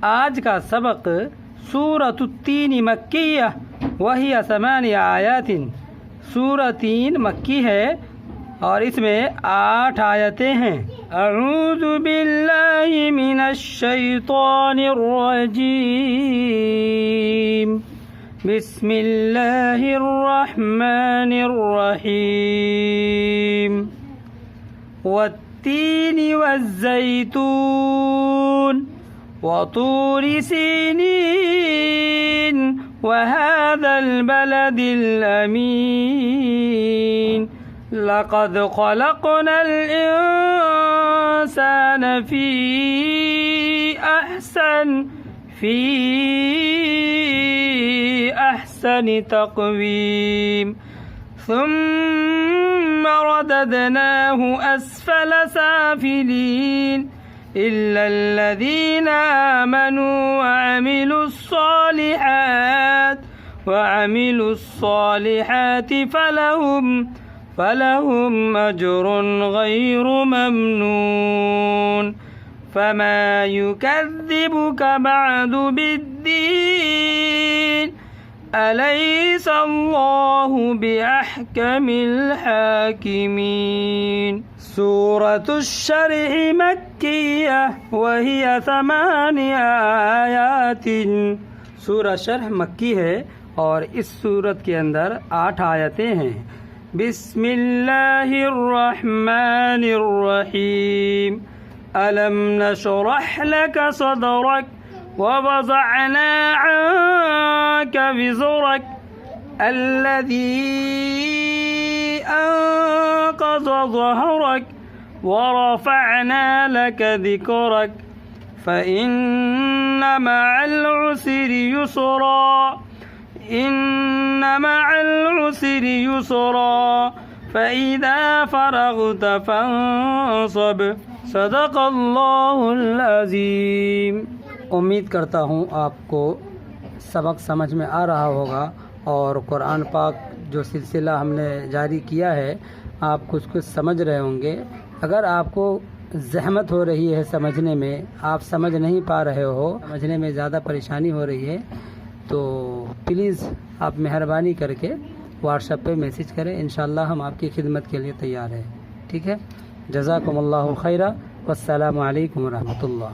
आज का सबक सूरत तीन मक्किया वही 8 आयातिन। सूरत 3 मक्की है और इसमें 8 आयतें हैं। अऊज़ु बिल्लाहि मिनश शैतानिर रजीम। बिस्मिल्लाहिर रहमानिर रहीम। वत्तीनि वज़्ज़ैतून वतूर सीनीन वहाज़ल बलदिल अमीन। लक़द ख़लक़नल इंसान फ़ी अहसनि तक़वीम। ثم رددناه أسفل سافلين إلا الذين آمنوا وعملوا الصالحات فلهم أجر غير ممنون فما يكذبك بعد بالدين أليس الله بأحكم الحاكمين। सूरत शरह मक्किया वही 8 आयातिन। सूरह शरह मक्की है और इस सूरत के अंदर 8 आयतें हैं। बिस्मिल्लाहिर्रहमानिर्रहीम। अलम नशरह लक सदरक ववज़अना अन्क विज़रक अल्लज़ी अनक़ज़ ज़हरक वरफ़अना लक ज़िक्रक फ़इन्न मअल उसरि युस्रा फ़इज़ा फ़रग़त फ़ंसब। सदक़ल्लाहुल अज़ीम। उम्मीद करता हूँ आपको सबक समझ में आ रहा होगा और कुरान पाक जो सिलसिला हमने जारी किया है आप कुछ समझ रहे होंगे। अगर आपको ज़हमत हो रही है समझने में, आप समझ नहीं पा रहे हो, समझने में ज़्यादा परेशानी हो रही है, तो प्लीज़ आप मेहरबानी करके व्हाट्सएप पे मैसेज करें। इंशाअल्लाह हम आपकी खिदमत के लिए तैयार हैं। ठीक है। जज़ाकुमुल्लाहु खैरा। वस्सलामु अलैकुम व रहमतुल्लाह।